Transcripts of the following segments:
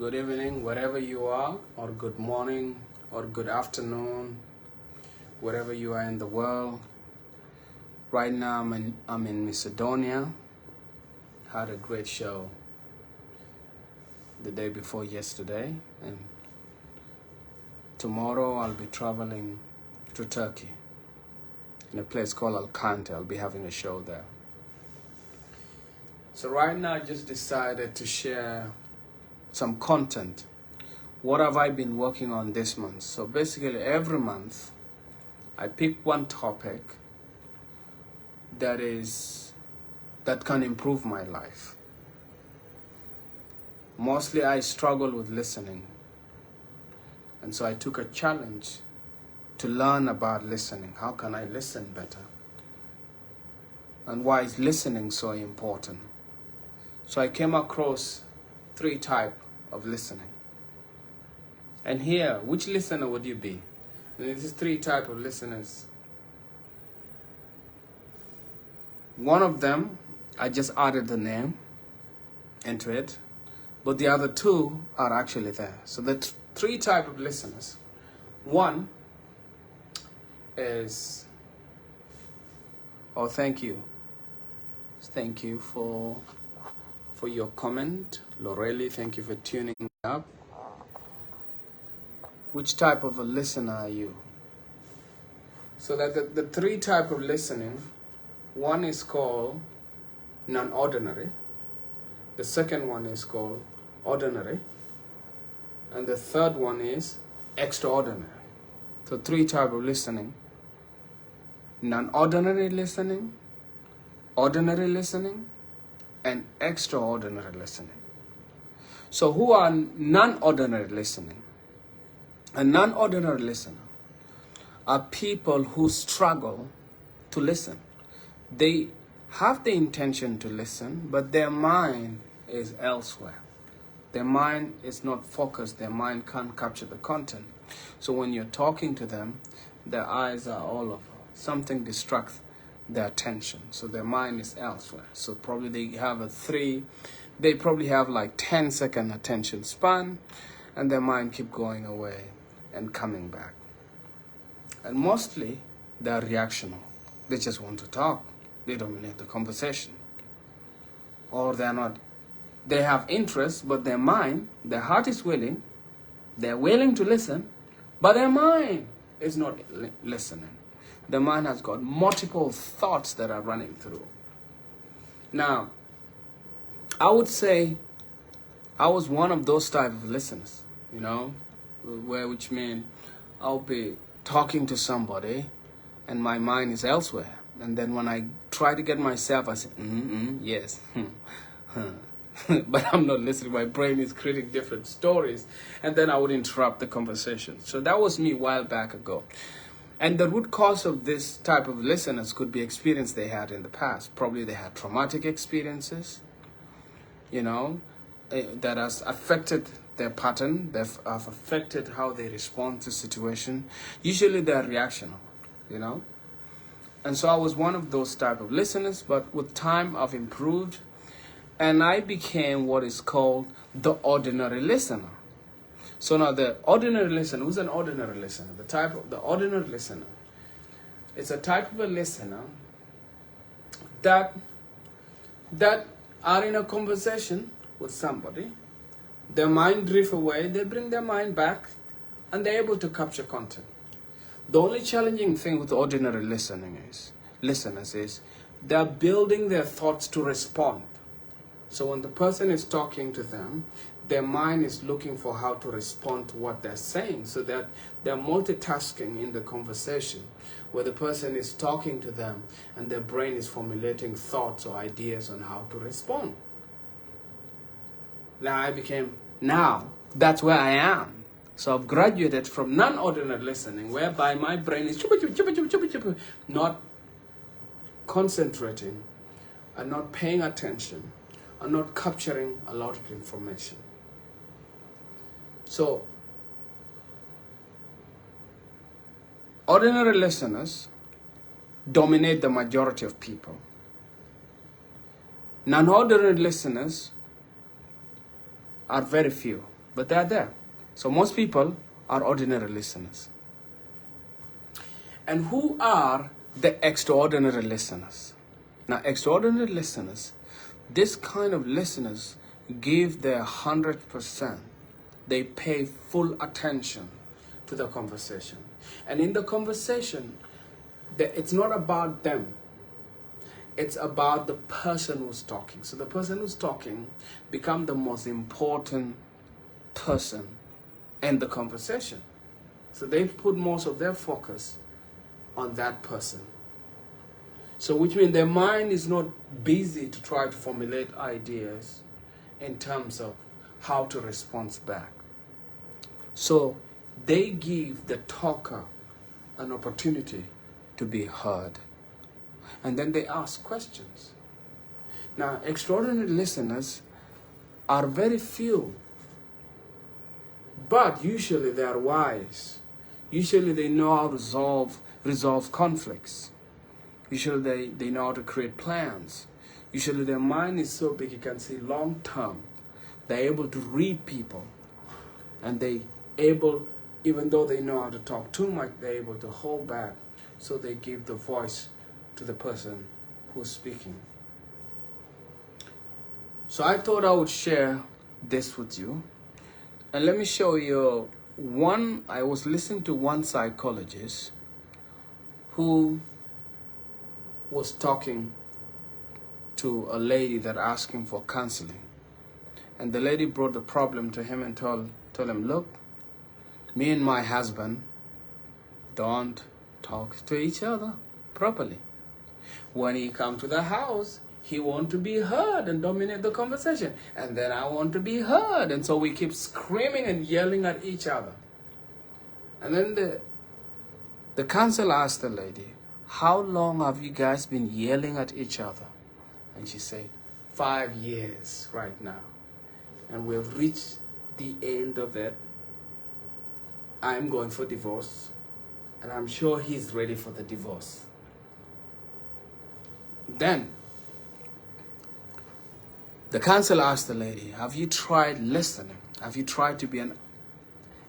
good evening, wherever you are, or good morning, or good afternoon, wherever you are in the world. Right now, I'm in Macedonia. Had a great show the day before yesterday, and tomorrow I'll be traveling to Turkey in a place called Alcante. I'll be having a show there. So right now, I just decided to share some content. What have I been working on this month? So basically, every month, I pick one topic that can improve my life. Mostly, I struggle with listening, and so I took a challenge to learn about listening. How can I listen better? And why is listening so important? So I came across 3 types of listening. And here, which listener would you be? And there's 3 types of listeners. One of them, I just added the name into it, but the other 2 are actually there. So the 3 types of listeners. One is, thank you. Thank you for your comment. Lorelli, thank you for tuning up. Which type of a listener are you? So that the 3 types of listening, one is called non-ordinary. The second one is called ordinary. And the third one is extraordinary. So 3 types of listening. Non-ordinary listening, ordinary listening, and extraordinary listening. So who are non-ordinary listening? A non-ordinary listener are people who struggle to listen. They have the intention to listen, but their mind is elsewhere. Their mind is not focused. Their mind can't capture the content. So when you're talking to them, their eyes are all over. Something distracts their attention. So their mind is elsewhere. So probably they probably have like 10-second attention span, and their mind keep going away and coming back. And mostly they're reactional. They just want to talk. They dominate the conversation. Or they have interest, but their heart is willing. They're willing to listen, but their mind is not listening. The mind has got multiple thoughts that are running through. Now, I would say I was one of those type of listeners, which means I'll be talking to somebody and my mind is elsewhere. And then when I try to get myself, I say, yes. But I'm not listening. My brain is creating different stories. And then I would interrupt the conversation. So that was me a while back ago. And the root cause of this type of listeners could be experience they had in the past. Probably they had traumatic experiences, that has affected their pattern. They've affected how they respond to situation. Usually they're reactional, And so I was one of those type of listeners, but with time I've improved. And I became what is called the ordinary listener. So now the ordinary listener, who's an ordinary listener? The ordinary listener, it's a type of a listener that are in a conversation with somebody. Their mind drift away, they bring their mind back, and they're able to capture content. The only challenging thing with ordinary listeners is they're building their thoughts to respond. So when the person is talking to them, their mind is looking for how to respond to what they're saying, so that they're multitasking in the conversation, where the person is talking to them and their brain is formulating thoughts or ideas on how to respond. Now that's where I am. So I've graduated from non-ordinary listening, whereby my brain is not concentrating and not paying attention and not capturing a lot of information. So, ordinary listeners dominate the majority of people. Non-ordinary listeners are very few. but they're there. So most people are ordinary listeners. And who are the extraordinary listeners? Now, extraordinary listeners, this kind of listeners give their 100%. They pay full attention to the conversation. And in the conversation, it's not about them. It's about the person who's talking. So the person who's talking becomes the most important person in the conversation. So they put most of their focus on that person. So which means their mind is not busy to try to formulate ideas in terms of how to respond back. So they give the talker an opportunity to be heard. And then they ask questions. Now, extraordinary listeners are very few, but usually they are wise. Usually they know how to resolve conflicts. Usually they know how to create plans. Usually their mind is so big you can see long term. They're able to read people. And even though they know how to talk too much, they're able to hold back. So they give the voice to the person who's speaking. So I thought I would share this with you. And let me show you one. I was listening to one psychologist who was talking to a lady that asked him for counseling. And the lady brought the problem to him and told him, look, me and my husband don't talk to each other properly. When he comes to the house, he wants to be heard and dominate the conversation. And then I want to be heard. And so we keep screaming and yelling at each other. And then the counselor asked the lady, how long have you guys been yelling at each other? And she said, 5 years right now. And we've reached the end of it. I'm going for divorce. And I'm sure he's ready for the divorce. Then, the counselor asked the lady, have you tried listening? Have you tried to be an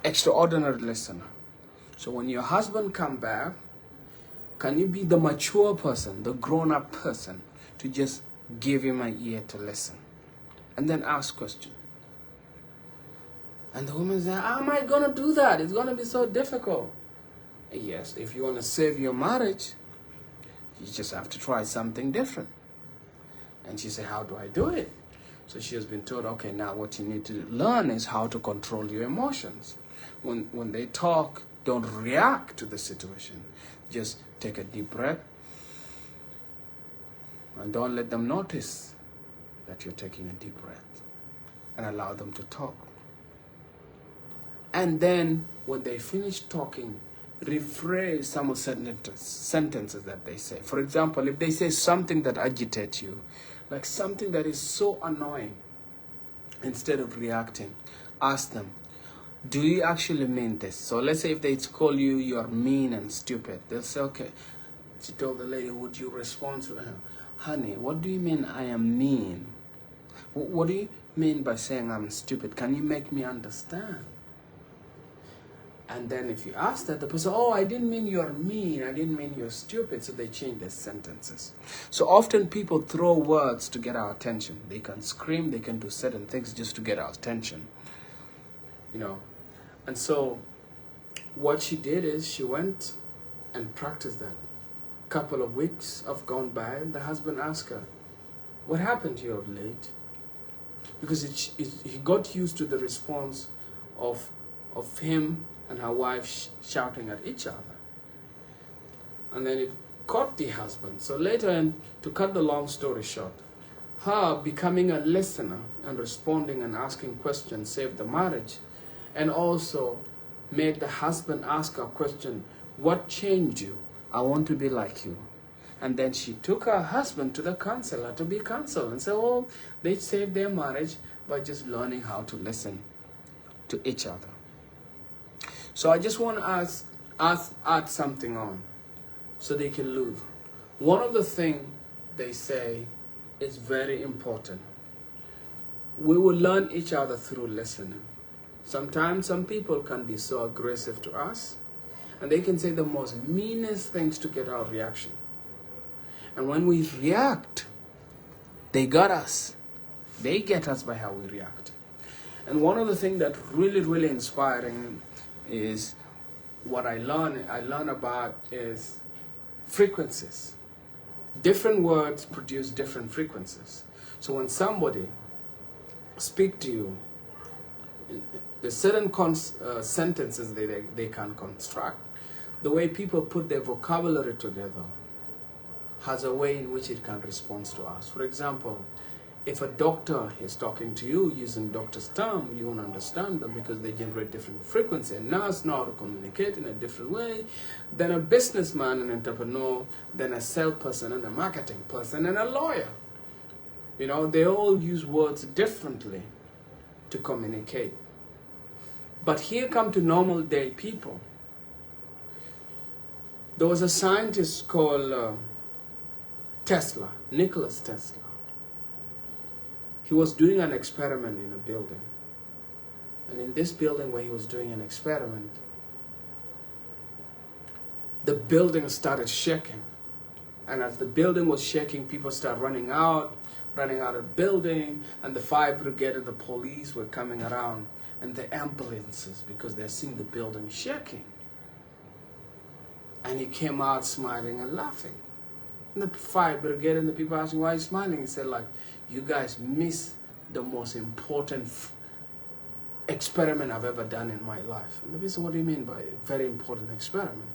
extraordinary listener? So when your husband comes back, can you be the mature person, the grown-up person, to just give him an ear to listen? And then ask questions. And the woman said, how am I going to do that? It's going to be so difficult. Yes, if you want to save your marriage, you just have to try something different. And she said, how do I do it? So she has been told, okay, now what you need to learn is how to control your emotions. When they talk, don't react to the situation. Just take a deep breath and don't let them notice that you're taking a deep breath, and allow them to talk. And then when they finish talking, rephrase some of sentences that they say. For example, if they say something that agitates you, like something that is so annoying, instead of reacting, ask them, do you actually mean this? So let's say if they call you, you're mean and stupid. They'll say, okay. She told the lady, would you respond to her? Honey, what do you mean I am mean? What do you mean by saying I'm stupid? Can you make me understand? And then if you ask that, the person, oh, I didn't mean you're mean. I didn't mean you're stupid. So they change their sentences. So often people throw words to get our attention. They can scream. They can do certain things just to get our attention. You know. And so what she did is she went and practiced that. A couple of weeks have gone by, and the husband asked her, what happened to you of late? Because he got used to the response of him and her wife shouting at each other. And then it caught the husband. So later, and to cut the long story short, her becoming a listener and responding and asking questions saved the marriage, and also made the husband ask her a question, what changed you? I want to be like you. And then she took her husband to the counselor to be counseled and said, oh, they saved their marriage by just learning how to listen to each other. So I just want to add something on so they can live. One of the things they say is very important. We will learn each other through listening. Sometimes some people can be so aggressive to us, and they can say the most meanest things to get our reaction. And when we react, they got us. They get us by how we react. And one of the things that really inspiring is what I learn about is frequencies. Different words produce different frequencies. So when somebody speak to you, the certain sentences they can construct, the way people put their vocabulary together has a way in which it can respond to us. For example, if a doctor is talking to you using doctor's term, you won't understand them because they generate different frequency. A nurse knows how to communicate in a different way than a businessman, an entrepreneur, than a salesperson and a marketing person and a lawyer. You know, they all use words differently to communicate. But here come to normal day people. There was a scientist called Tesla, Nikola Tesla. He was doing an experiment in a building. And in this building where he was doing an experiment, the building started shaking. And as the building was shaking, people started running out of the building, and the fire brigade and the police were coming around, and the ambulances, because they're seeing the building shaking. And he came out smiling and laughing. And the fire brigade and the people asked him, why are you smiling? He said, like, you guys missed the most important experiment I've ever done in my life. And the people said, what do you mean by a very important experiment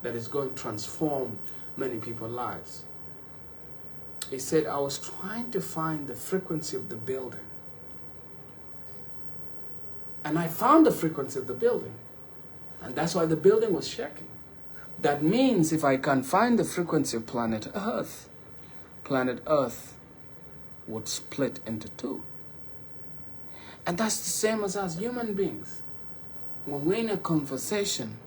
that is going to transform many people's lives? He said, I was trying to find the frequency of the building. And I found the frequency of the building. And that's why the building was shaking. That means if I can find the frequency of planet Earth would split into two. And that's the same as us human beings. When we're in a conversation,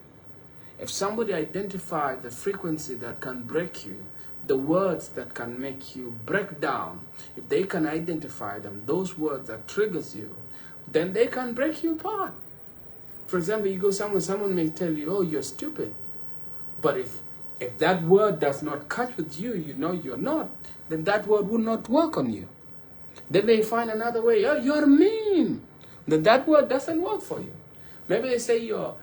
if somebody identifies the frequency that can break you, the words that can make you break down, if they can identify them, those words that triggers you, then they can break you apart. For example, you go somewhere, someone may tell you, oh, you're stupid. But if that word does not catch with you, you know you're not, then that word will not work on you. Then they find another way, oh, you're mean. Then that word doesn't work for you. Maybe they say you're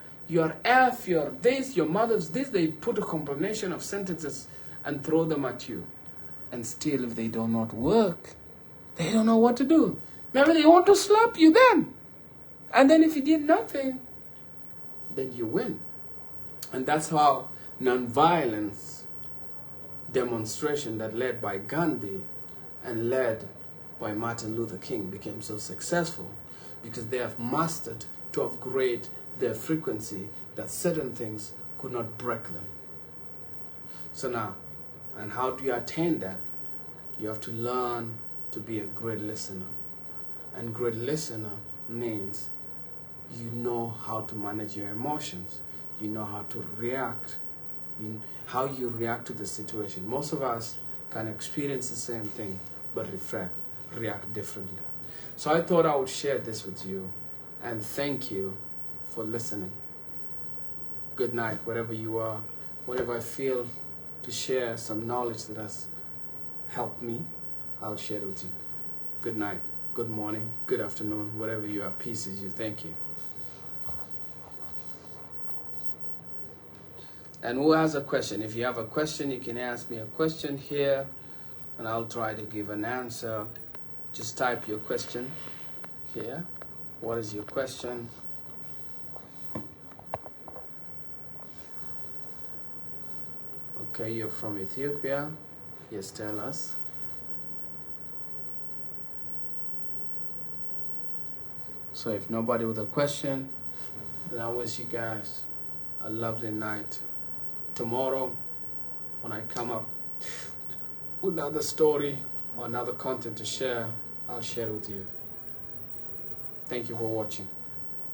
F, you're this, your mother's this. They put a combination of sentences and throw them at you. And still, if they do not work, they don't know what to do. Maybe they want to slap you then. And then if you did nothing, then you win. And that's how nonviolence demonstration that led by Gandhi and led by Martin Luther King became so successful, because they have mastered to upgrade their frequency that certain things could not break them. So now, and how do you attain that? You have to learn to be a great listener. And great listener means you know how to manage your emotions. You know how to react, how you react to the situation. Most of us can experience the same thing, but react differently. So I thought I would share this with you, and thank you for listening. Good night, wherever you are. Whenever I feel to share some knowledge that has helped me, I'll share it with you. Good night, good morning, good afternoon, whatever you are. Peace is you. Thank you. And who has a question? If you have a question, you can ask me a question here, and I'll try to give an answer. Just type your question here. What is your question? Okay, you're from Ethiopia. Yes, tell us. So if nobody with a question, then I wish you guys a lovely night. Tomorrow, when I come up with another story or another content to share, I'll share it with you. Thank you for watching.